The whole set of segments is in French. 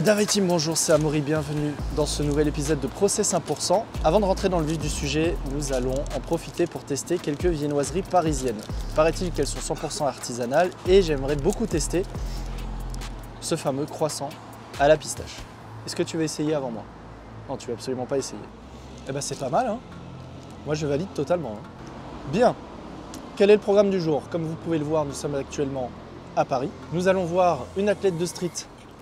David Team, bonjour, c'est Amaury, bienvenue dans ce nouvel épisode de Process 100%. Avant de rentrer dans le vif du sujet, nous allons en profiter pour tester quelques viennoiseries parisiennes. Paraît-il qu'elles sont 100% artisanales et j'aimerais beaucoup tester ce fameux croissant à la pistache. Est-ce que tu veux essayer avant moi? Non, tu veux absolument pas essayer. Eh ben c'est pas mal, hein. Moi je valide totalement. Hein. Bien, quel est le programme du jour? Comme vous pouvez le voir, nous sommes actuellement à Paris. Nous allons voir une athlète de street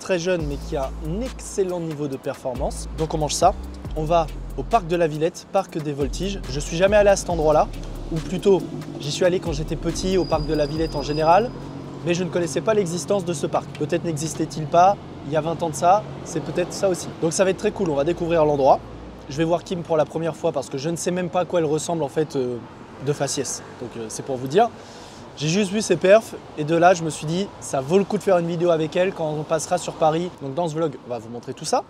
très jeune mais qui a un excellent niveau de performance. Donc on mange ça. On va au parc de la Villette, parc des Voltiges. Je suis jamais allé à cet endroit-là, ou plutôt j'y suis allé quand j'étais petit au parc de la Villette en général, mais je ne connaissais pas l'existence de ce parc. Peut-être n'existait-il pas il y a 20 ans de ça, c'est peut-être ça aussi. Donc ça va être très cool, on va découvrir l'endroit. Je vais voir Kim pour la première fois parce que je ne sais même pas à quoi elle ressemble en fait de faciès. Donc c'est pour vous dire. J'ai juste vu ses perfs et de là je me suis dit ça vaut le coup de faire une vidéo avec elle quand on passera sur Paris. Donc dans ce vlog on va vous montrer tout ça.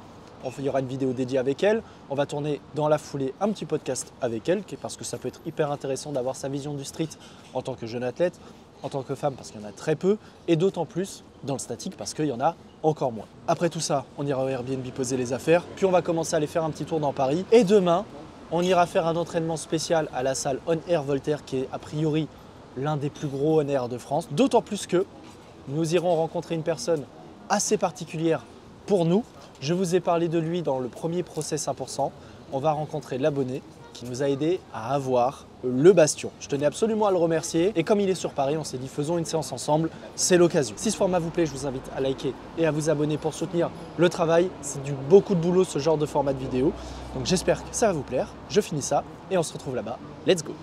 Il y aura une vidéo dédiée avec elle. On va tourner dans la foulée un petit podcast avec elle parce que ça peut être hyper intéressant d'avoir sa vision du street en tant que jeune athlète, en tant que femme parce qu'il y en a très peu et d'autant plus dans le statique parce qu'il y en a encore moins. Après tout ça, on ira au Airbnb poser les affaires, puis on va commencer à aller faire un petit tour dans Paris et demain on ira faire un entraînement spécial à la salle On Air Voltaire qui est a priori l'un des plus gros on air de France, d'autant plus que nous irons rencontrer une personne assez particulière pour nous. Je vous ai parlé de lui dans le premier Process 100%. On va rencontrer l'abonné qui nous a aidé à avoir le Bastion. Je tenais absolument à le remercier et comme il est sur Paris, on s'est dit faisons une séance ensemble, c'est l'occasion. Si ce format vous plaît, je vous invite à liker et à vous abonner pour soutenir le travail. C'est beaucoup de boulot ce genre de format de vidéo, donc j'espère que ça va vous plaire. Je finis ça et on se retrouve là-bas. Let's go!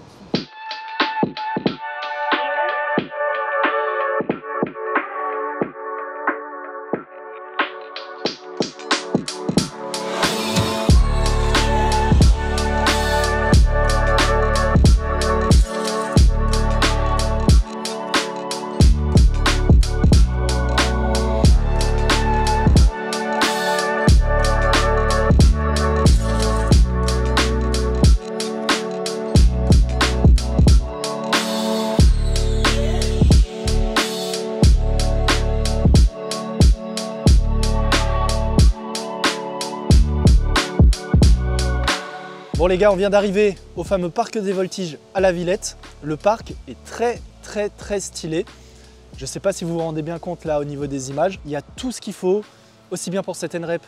Bon les gars, on vient d'arriver au fameux parc des Voltiges à la Villette. Le parc est très stylé. Je ne sais pas si vous vous rendez bien compte là au niveau des images. Il y a tout ce qu'il faut, aussi bien pour cette N-Rep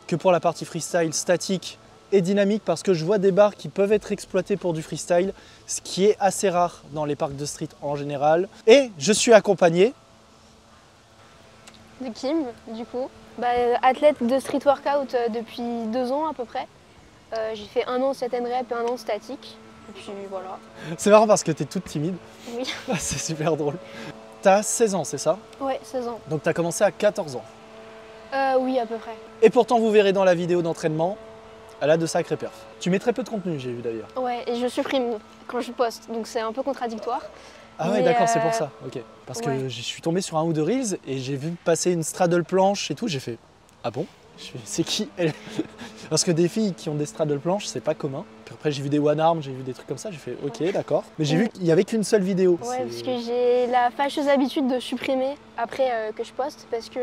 que pour la partie freestyle, statique et dynamique parce que je vois des bars qui peuvent être exploités pour du freestyle, ce qui est assez rare dans les parcs de street en général. Et je suis accompagné de Kim, du coup. Athlète de street workout depuis 2 ans à peu près. J'ai fait 1 an cette N-Rep et 1 an statique. Et puis voilà. C'est marrant parce que tu es toute timide. Oui. C'est super drôle. T'as 16 ans, c'est ça? Ouais, 16 ans. Donc t'as commencé à 14 ans. Oui, à peu près. Et pourtant, vous verrez dans la vidéo d'entraînement, elle a de sacrés perfs. Tu mets très peu de contenu, j'ai vu d'ailleurs. Ouais, et je supprime quand je poste, donc c'est un peu contradictoire. Ah ouais, d'accord, c'est pour ça. Ok. Parce que je suis tombé sur un ou deux reels et j'ai vu passer une straddle planche et tout, j'ai fait ah bon? C'est qui elle? Parce que des filles qui ont des straddle planches, c'est pas commun. Puis après, j'ai vu des one arm, j'ai vu des trucs comme ça, j'ai fait ok, d'accord. Mais j'ai vu qu'il n'y avait qu'une seule vidéo. Ouais, parce que j'ai la fâcheuse habitude de supprimer après que je poste parce que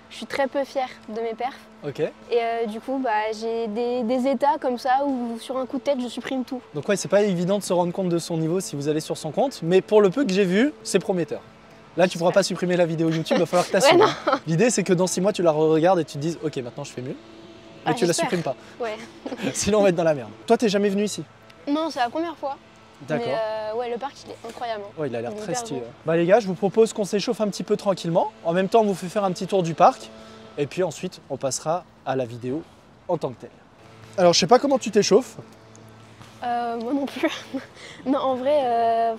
je suis très peu fière de mes perfs. Ok. Et du coup, j'ai des états comme ça où sur un coup de tête, je supprime tout. Donc ouais, c'est pas évident de se rendre compte de son niveau si vous allez sur son compte, mais pour le peu que j'ai vu, c'est prometteur. Là, tu pourras pas supprimer la vidéo YouTube, il va falloir que tu assumes. Ouais, l'idée, c'est que dans 6 mois, tu la regardes et tu te dises ok, maintenant je fais mieux. Mais tu la supprimes pas. Ouais. Sinon, on va être dans la merde. Toi, t'es jamais venu ici? Non, c'est la première fois. D'accord. Mais ouais, le parc, il est incroyable. Ouais, il a l'air très stylé. Bon. Les gars, je vous propose qu'on s'échauffe un petit peu tranquillement. En même temps, on vous fait faire un petit tour du parc. Et puis ensuite, on passera à la vidéo en tant que telle. Alors, je sais pas comment tu t'échauffes. Moi non plus. Non, en vrai,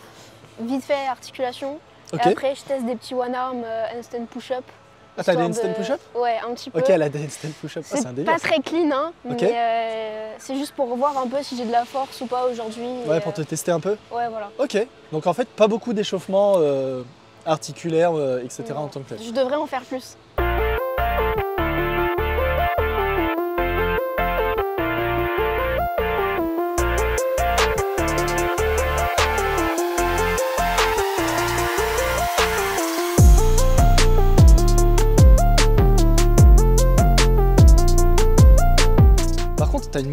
vite fait, articulation. Okay. Et après, je teste des petits one-arm handstand push-up. Ah, t'as des handstand push-up? Ouais, un petit peu. Ok, elle a des handstand push-up. Ah, c'est un délire. Pas très clean, hein, okay. Mais c'est juste pour voir un peu si j'ai de la force ou pas aujourd'hui. Ouais, pour te tester un peu? Ouais, voilà. Ok, donc en fait, pas beaucoup d'échauffement articulaire, etc. en tant que tel. Je devrais en faire plus.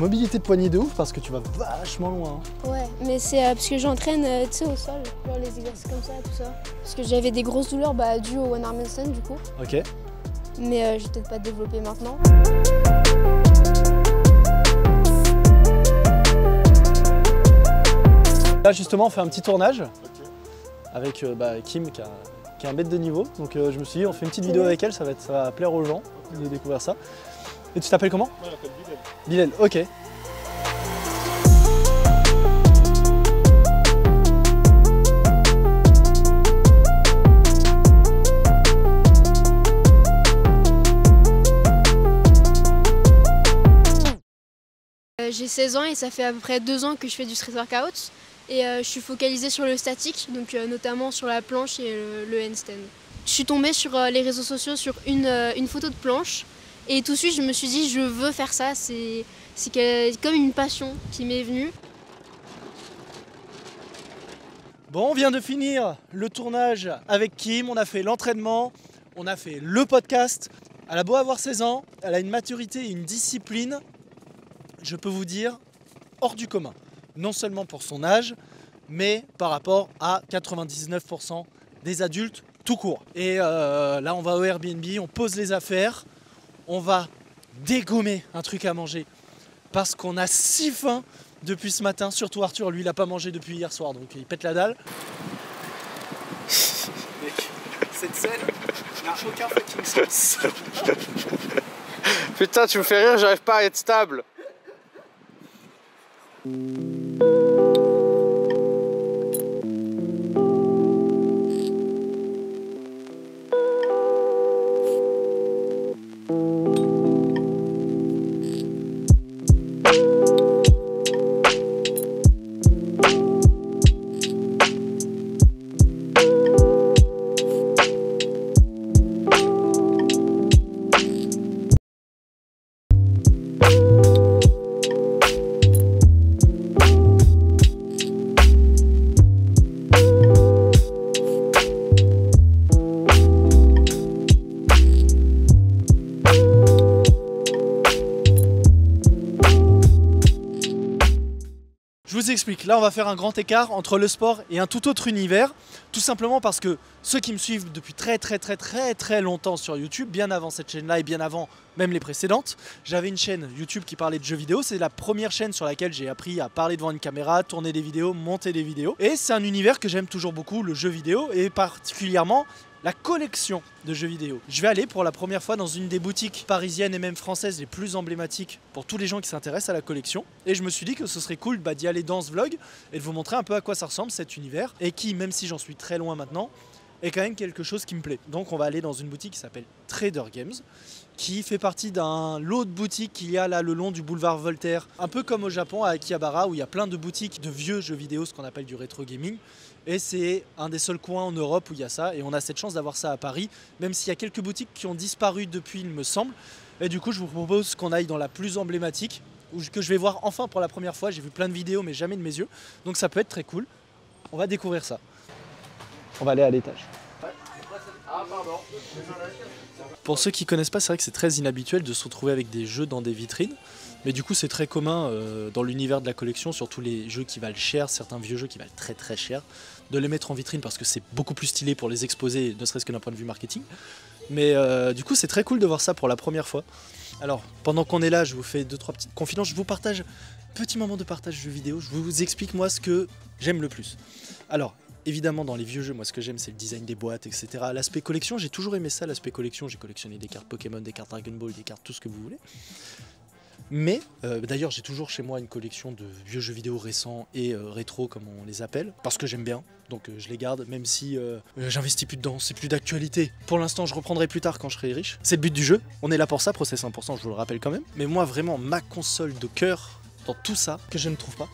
mobilité de poignet de ouf parce que tu vas vachement loin. Hein. Ouais, mais c'est parce que j'entraîne tu sais, au sol, genre les exercices comme ça, tout ça. Parce que j'avais des grosses douleurs dues au one arm handstand du coup. Ok. Mais je vais peut-être pas développer maintenant. Là justement on fait un petit tournage avec Kim qui a un bête de niveau. Donc je me suis dit on fait une petite vidéo avec elle, ça va plaire aux gens de découvrir ça. Et tu t'appelles comment? Moi, je m'appelle Bilal. Bilal, ok. J'ai 16 ans et ça fait à peu près 2 ans que je fais du street workout. Et je suis focalisée sur le statique, donc notamment sur la planche et le handstand. Je suis tombée sur les réseaux sociaux sur une photo de planche. Et tout de suite, je me suis dit, je veux faire ça. C'est comme une passion qui m'est venue. Bon, on vient de finir le tournage avec Kim, on a fait l'entraînement, on a fait le podcast. Elle a beau avoir 16 ans, elle a une maturité et une discipline, je peux vous dire, hors du commun. Non seulement pour son âge, mais par rapport à 99% des adultes tout court. Et là, on va au Airbnb, on pose les affaires. On va dégommer un truc à manger parce qu'on a si faim depuis ce matin. Surtout Arthur, lui, il n'a pas mangé depuis hier soir, donc il pète la dalle. Mec, cette scène n'a aucun fucking sens. Putain, tu me fais rire, j'arrive pas à être stable. Je vous explique, là on va faire un grand écart entre le sport et un tout autre univers, tout simplement parce que ceux qui me suivent depuis très longtemps sur YouTube, bien avant cette chaîne-là et bien avant même les précédentes, j'avais une chaîne YouTube qui parlait de jeux vidéo, c'est la première chaîne sur laquelle j'ai appris à parler devant une caméra, tourner des vidéos, monter des vidéos, et c'est un univers que j'aime toujours beaucoup, le jeu vidéo, et particulièrement la collection de jeux vidéo. Je vais aller pour la première fois dans une des boutiques parisiennes et même françaises les plus emblématiques pour tous les gens qui s'intéressent à la collection. Et je me suis dit que ce serait cool d'y aller dans ce vlog et de vous montrer un peu à quoi ça ressemble cet univers. Et qui, même si j'en suis très loin maintenant, est quand même quelque chose qui me plaît. Donc on va aller dans une boutique qui s'appelle Trader Games, qui fait partie d'un lot de boutiques qu'il y a là le long du boulevard Voltaire. Un peu comme au Japon à Akihabara où il y a plein de boutiques de vieux jeux vidéo, ce qu'on appelle du rétro gaming. Et c'est un des seuls coins en Europe où il y a ça. Et on a cette chance d'avoir ça à Paris, même s'il y a quelques boutiques qui ont disparu depuis, il me semble. Et du coup, je vous propose qu'on aille dans la plus emblématique, que je vais voir enfin pour la première fois. J'ai vu plein de vidéos, mais jamais de mes yeux. Donc ça peut être très cool. On va découvrir ça. On va aller à l'étage. Pour ceux qui ne connaissent pas, c'est vrai que c'est très inhabituel de se retrouver avec des jeux dans des vitrines. Mais du coup, c'est très commun dans l'univers de la collection, surtout les jeux qui valent cher, certains vieux jeux qui valent très cher, de les mettre en vitrine parce que c'est beaucoup plus stylé pour les exposer, ne serait-ce que d'un point de vue marketing. Mais du coup, c'est très cool de voir ça pour la première fois. Alors, pendant qu'on est là, je vous fais 2-3 petites confidences. Je vous partage, petit moment de partage jeux vidéo, je vous explique moi ce que j'aime le plus. Alors, évidemment, dans les vieux jeux, moi ce que j'aime c'est le design des boîtes, etc. L'aspect collection, j'ai toujours aimé ça, l'aspect collection. J'ai collectionné des cartes Pokémon, des cartes Dragon Ball, des cartes tout ce que vous voulez. Mais d'ailleurs j'ai toujours chez moi une collection de vieux jeux vidéo récents et rétro comme on les appelle, parce que j'aime bien, donc je les garde même si j'investis plus dedans, c'est plus d'actualité. Pour l'instant je reprendrai plus tard quand je serai riche. C'est le but du jeu, on est là pour ça, Process 100%, je vous le rappelle quand même. Mais moi vraiment ma console de cœur dans tout ça, que je ne trouve pas.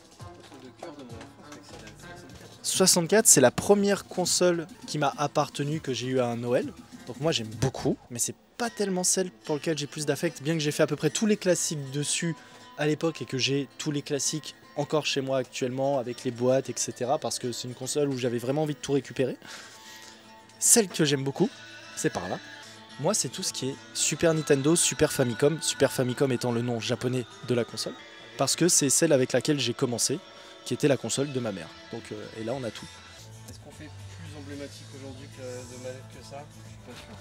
64 c'est la première console qui m'a appartenu que j'ai eu à un Noël. Donc moi j'aime beaucoup, mais c'est pas tellement celle pour laquelle j'ai plus d'affect, bien que j'ai fait à peu près tous les classiques dessus à l'époque et que j'ai tous les classiques encore chez moi actuellement avec les boîtes, etc. Parce que c'est une console où j'avais vraiment envie de tout récupérer. Celle que j'aime beaucoup, c'est par là. Moi c'est tout ce qui est Super Nintendo, Super Famicom étant le nom japonais de la console. parce que c'est celle avec laquelle j'ai commencé, qui était la console de ma mère. Donc, et là, on a tout. Est-ce qu'on fait plus emblématique aujourd'hui de manette que ça? Je suis pas sûr.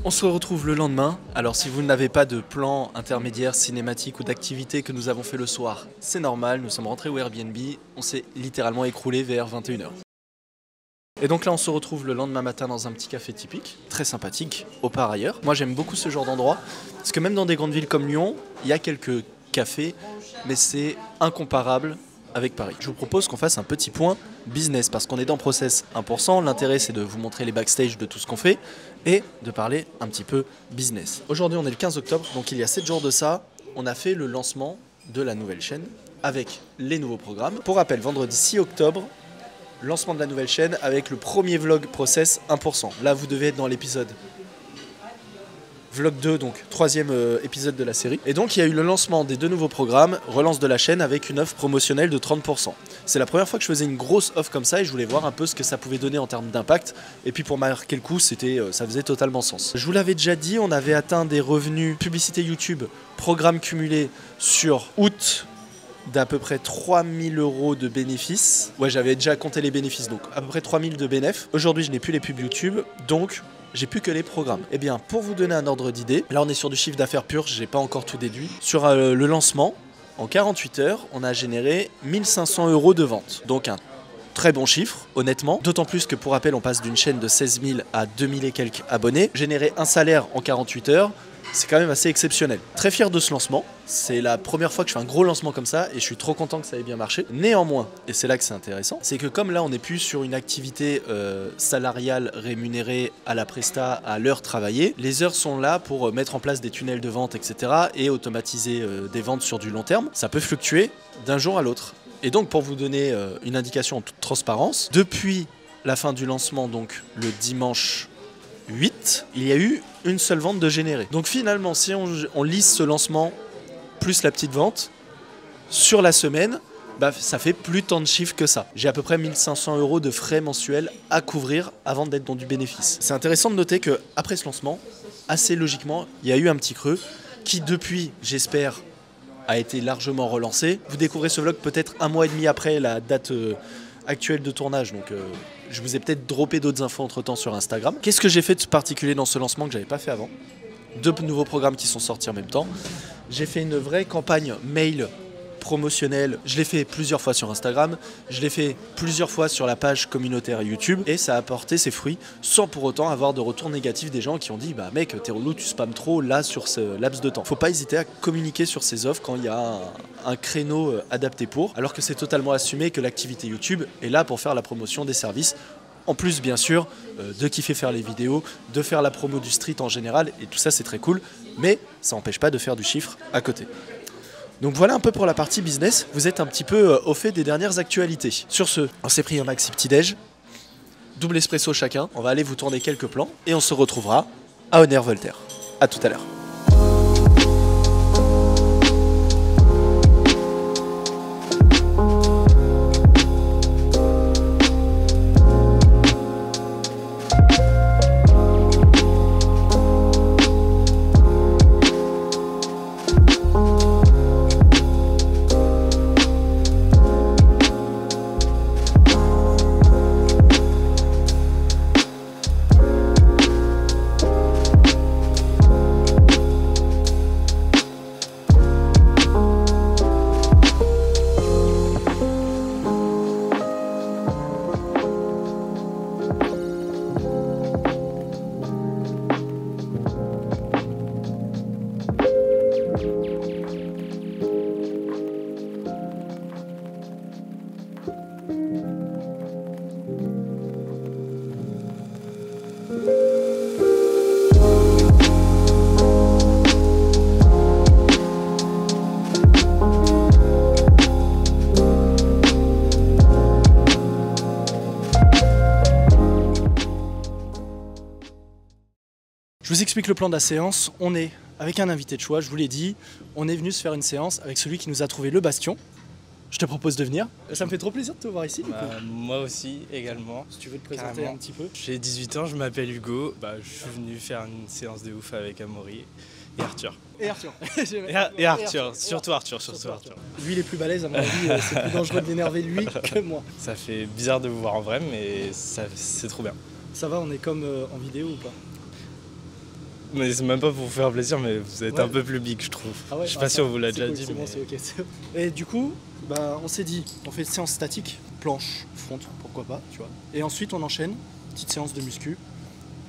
On se retrouve le lendemain. Alors si vous n'avez pas de plan intermédiaire cinématique ou d'activité que nous avons fait le soir, c'est normal, nous sommes rentrés au Airbnb, on s'est littéralement écroulé vers 21 h. Et donc là on se retrouve le lendemain matin dans un petit café typique, très sympathique, au par ailleurs. Moi j'aime beaucoup ce genre d'endroit, parce que même dans des grandes villes comme Lyon, il y a quelques cafés, mais c'est incomparable avec Paris. Je vous propose qu'on fasse un petit point business, parce qu'on est dans Process 1%, l'intérêt c'est de vous montrer les backstage de tout ce qu'on fait, et de parler un petit peu business. Aujourd'hui on est le 15 octobre, donc il y a 7 jours de ça, on a fait le lancement de la nouvelle chaîne, avec les nouveaux programmes. Pour rappel, vendredi 6 octobre, lancement de la nouvelle chaîne avec le premier vlog Process 1%. Là vous devez être dans l'épisode Vlog 2, donc 3e épisode de la série. Et donc il y a eu le lancement des 2 nouveaux programmes, relance de la chaîne avec une offre promotionnelle de 30%. C'est la première fois que je faisais une grosse offre comme ça et je voulais voir un peu ce que ça pouvait donner en termes d'impact. Et puis pour marquer le coup, ça faisait totalement sens. Je vous l'avais déjà dit, on avait atteint des revenus publicité YouTube, programme cumulé sur août d'à peu près 3000 € de bénéfices. Ouais, j'avais déjà compté les bénéfices, donc à peu près 3000 de bénéfices. Aujourd'hui, je n'ai plus les pubs YouTube, donc j'ai plus que les programmes. Eh bien, pour vous donner un ordre d'idée, là on est sur du chiffre d'affaires pur, j'ai pas encore tout déduit. Sur le lancement, en 48 heures, on a généré 1500 € de vente. Donc un très bon chiffre, honnêtement. D'autant plus que pour rappel, on passe d'une chaîne de 16 000 à 2000 et quelques abonnés. Générer un salaire en 48 heures, c'est quand même assez exceptionnel. Très fier de ce lancement. C'est la première fois que je fais un gros lancement comme ça et je suis trop content que ça ait bien marché. Néanmoins, et c'est là que c'est intéressant, c'est que comme là on n'est plus sur une activité salariale rémunérée à la presta, à l'heure travaillée, les heures sont là pour mettre en place des tunnels de vente, etc. et automatiser des ventes sur du long terme. Ça peut fluctuer d'un jour à l'autre. Et donc pour vous donner une indication en toute transparence, depuis la fin du lancement, donc le dimanche 8, il y a eu une seule vente de générée. Donc finalement, si on lisse ce lancement plus la petite vente, sur la semaine, bah, ça fait plus tant de chiffres que ça. J'ai à peu près 1500 € de frais mensuels à couvrir avant d'être dans du bénéfice. C'est intéressant de noter qu'après ce lancement, assez logiquement, il y a eu un petit creux qui depuis, j'espère, a été largement relancé. Vous découvrez ce vlog peut-être 1 mois et demi après la date actuelle de tournage, donc je vous ai peut-être droppé d'autres infos entre temps sur Instagram. Qu'est-ce que j'ai fait de particulier dans ce lancement que j'avais pas fait avant? 2 nouveaux programmes qui sont sortis en même temps. J'ai fait une vraie campagne mail promotionnelle. Je l'ai fait plusieurs fois sur Instagram, je l'ai fait plusieurs fois sur la page communautaire YouTube et ça a apporté ses fruits sans pour autant avoir de retour négatif des gens qui ont dit bah mec t'es relou, tu spammes trop là sur ce laps de temps. Faut pas hésiter à communiquer sur ces offres quand il y a un créneau adapté pour, alors que c'est totalement assumé que l'activité YouTube est là pour faire la promotion des services. En plus, bien sûr, de kiffer faire les vidéos, de faire la promo du street en général, et tout ça c'est très cool, mais ça n'empêche pas de faire du chiffre à côté. Donc voilà un peu pour la partie business, vous êtes un petit peu au fait des dernières actualités. Sur ce, on s'est pris un maxi petit-déj, double espresso chacun, on va aller vous tourner quelques plans, et on se retrouvera à Honner-Voltaire. A tout à l'heure. Je vous explique le plan de la séance. On est avec un invité de choix, je vous l'ai dit. On est venu se faire une séance avec celui qui nous a trouvé le bastion. Je te propose de venir. Ça me fait trop plaisir de te voir ici. Du coup. Moi aussi, également. Si tu veux te présenter Carrément. un petit peu. J'ai 18 ans, je m'appelle Hugo. Je suis venu faire une séance de ouf avec Amaury et Arthur. Et Arthur. Et Arthur, surtout Arthur. Lui, il est plus balèze, à mon avis. C'est plus dangereux de l'énerver lui que moi. Ça fait bizarre de vous voir en vrai, mais c'est trop bien. Ça va, on est comme en vidéo ou pas? Mais c'est même pas pour vous faire plaisir, mais vous êtes un peu plus big, je trouve. Ah ouais, je sais pas si on vous l'a déjà cool, dit. C'est bon, c'est ok. Et du coup, on s'est dit, on fait une séance statique, planche, front, pourquoi pas, tu vois. Et ensuite, on enchaîne, petite séance de muscu,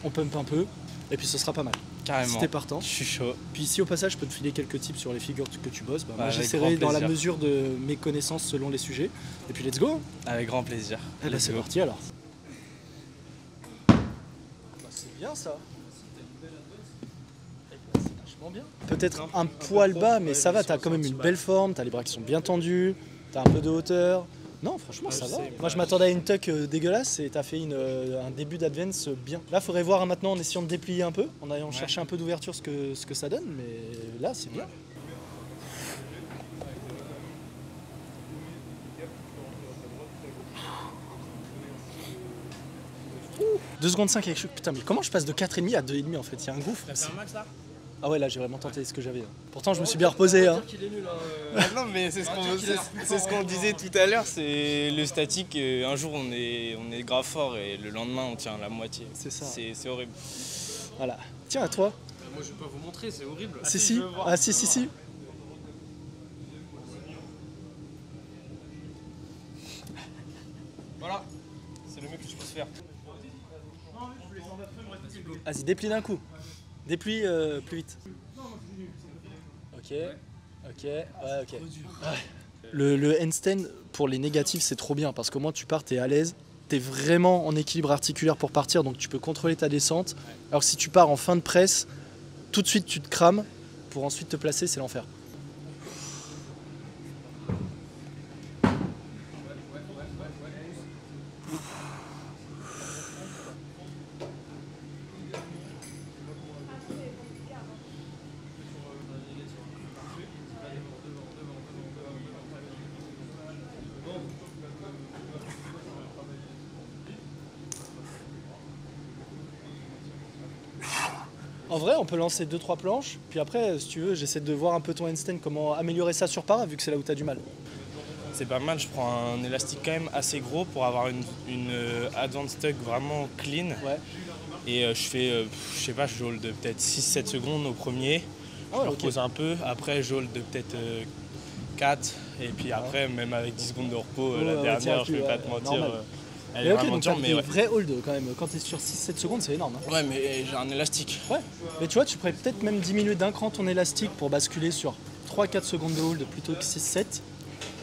on pump un peu, et puis ce sera pas mal. Carrément. Si t'es partant. Je suis chaud. Puis ici, au passage, je peux te filer quelques tips sur les figures que tu bosses. Moi, avec j'essaierai grand dans la plaisir. mesure de mes connaissances selon les sujets. Et puis, let's go. Avec grand plaisir. Eh ben, Let's c'est go. parti alors. C'est bien ça. Bien. Peut-être un poil bas, mais ça va, t'as quand même une belle forme, t'as les bras qui sont bien tendus, t'as un peu de hauteur. Non, franchement, ça va. Moi, je m'attendais à une tuck dégueulasse et t'as fait un début d'advance bien. Là, faudrait voir maintenant en essayant de déplier un peu, en allant chercher un peu d'ouverture ce que ça donne, mais là, c'est bien. Ouh, 2 secondes 5 avec... Putain, mais comment je passe de 4,5 à 2,5 en fait? Il y a un gouffre. Ah ouais, là j'ai vraiment tenté ce que j'avais. Pourtant je me suis bien reposé. Hein. Non mais c'est ce qu'on disait tout à l'heure, c'est le statique, un jour on est grave fort et le lendemain on tient la moitié. C'est ça. C'est horrible. Voilà. Tiens, à toi. Moi je vais pas vous montrer, c'est horrible. Si. Ah si. Voilà, c'est le mieux que tu puisses faire. Vas-y, déplie d'un coup. Déplie plus vite. Ok. Ouais. Le handstand pour les négatifs c'est trop bien parce qu'au moins tu pars, t'es à l'aise, t'es vraiment en équilibre articulaire pour partir donc tu peux contrôler ta descente. Alors que si tu pars en fin de presse, tout de suite tu te crames pour ensuite te placer, c'est l'enfer. En vrai, on peut lancer 2-3 planches, puis après, si tu veux, j'essaie de voir un peu ton handstand, comment améliorer ça sur para, vu que c'est là où tu as du mal. C'est pas mal, je prends un élastique quand même assez gros pour avoir une advanced tuck vraiment clean. Ouais. Et je fais, je sais pas, je hold de peut-être 6-7 secondes au premier, Ah ouais, je ok. repose un peu, après je hold de peut-être 4, et puis après, même avec 10 secondes de repos, la ouais, dernière, tiens, je vais ouais, pas te mentir, normal. elle Mais est ok, vraiment donc dure, t'as mais des ouais. vrais hold quand même. Quand t'es sur 6-7 secondes, c'est énorme. Hein. Ouais, mais j'ai un élastique. Ouais, mais tu vois, tu pourrais peut-être même diminuer d'un cran ton élastique pour basculer sur 3-4 secondes de hold plutôt que 6-7.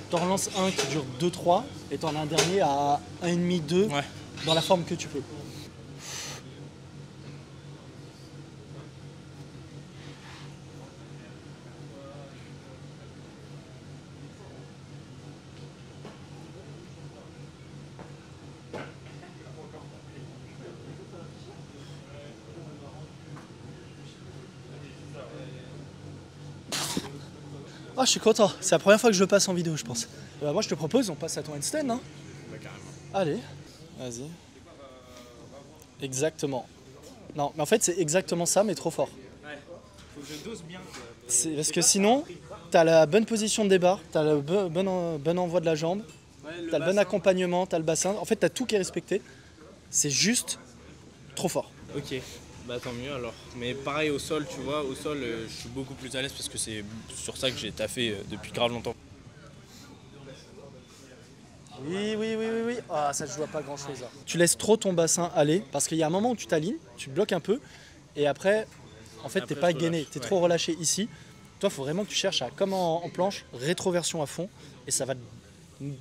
T'en relances un qui dure 2-3 et t'en as un dernier à 1,5-2 Ouais. dans la forme que tu peux. Ah, je suis content. C'est la première fois que je le passe en vidéo, je pense. Moi, je te propose, on passe à ton handstand. Hein. Allez, vas-y. Exactement. Non, mais en fait, c'est exactement ça, mais trop fort. Faut que je dose bien. C'est parce que sinon, t'as la bonne position des barres, t'as le bon envoi de la jambe, t'as le bon accompagnement, t'as le bassin. En fait, t'as tout qui est respecté. C'est juste trop fort. Ok, bah tant mieux alors. Mais pareil au sol, tu vois, au sol, je suis beaucoup plus à l'aise parce que c'est sur ça que j'ai taffé depuis grave longtemps. Oui. Ah, ça, je vois pas grand-chose. Tu laisses trop ton bassin aller parce qu'il y a un moment où tu t'alignes, tu te bloques un peu et après, en fait, t'es Après, pas je gainé, relâche, t'es ouais. trop relâché ici. Toi, il faut vraiment que tu cherches à, comme en planche, rétroversion à fond et ça va te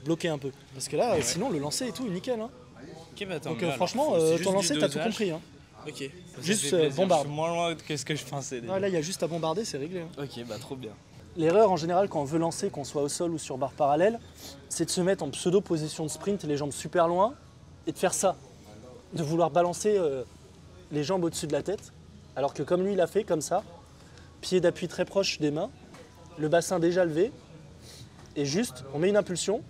bloquer un peu. Parce que là, sinon, le lancer et tout, nickel. Hein. Ok, bah tant Donc mieux, alors. franchement, C'est ton juste lancer, du t'as tout dosage. compris. Hein. Ok. Ça Juste, fait plaisir. bombarde. Je suis moins loin que ce que je pensais déjà. Ah, là, il y a juste à bombarder, c'est réglé. Hein. Ok, bah trop bien. L'erreur en général quand on veut lancer, qu'on soit au sol ou sur barre parallèle, c'est de se mettre en pseudo-position de sprint, les jambes super loin, et de faire ça. De vouloir balancer les jambes au-dessus de la tête. Alors que comme lui, il a fait comme ça, pied d'appui très proche des mains, le bassin déjà levé, et juste, on met une impulsion,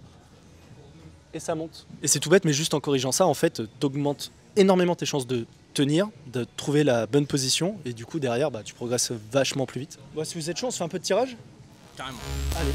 et ça monte. Et c'est tout bête, mais juste en corrigeant ça, en fait, t'augmentes énormément tes chances de tenir, de trouver la bonne position, et du coup, derrière, tu progresses vachement plus vite. Bon, si vous êtes chaud, on se fait un peu de tirage? Carrément. Allez.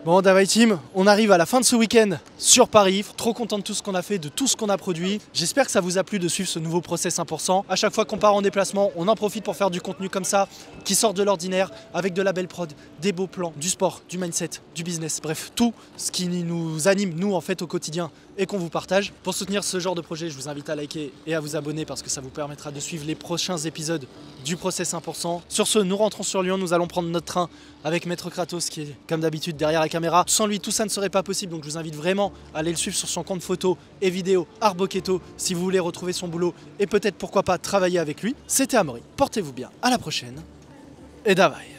Bon, Davai Team, on arrive à la fin de ce week-end sur Paris. Trop content de tout ce qu'on a fait, de tout ce qu'on a produit. J'espère que ça vous a plu de suivre ce nouveau process 100%. À chaque fois qu'on part en déplacement, on en profite pour faire du contenu comme ça, qui sort de l'ordinaire, avec de la belle prod, des beaux plans, du sport, du mindset, du business, bref, tout ce qui nous anime, nous, en fait, au quotidien et qu'on vous partage. Pour soutenir ce genre de projet, je vous invite à liker et à vous abonner parce que ça vous permettra de suivre les prochains épisodes du process 100%. Sur ce, nous rentrons sur Lyon, nous allons prendre notre train avec Maître Kratos qui est comme d'habitude derrière la caméra. Sans lui, tout ça ne serait pas possible, donc je vous invite vraiment à aller le suivre sur son compte photo et vidéo Arboketto si vous voulez retrouver son boulot et peut-être pourquoi pas travailler avec lui. C'était Amaury, portez-vous bien, à la prochaine et Davai.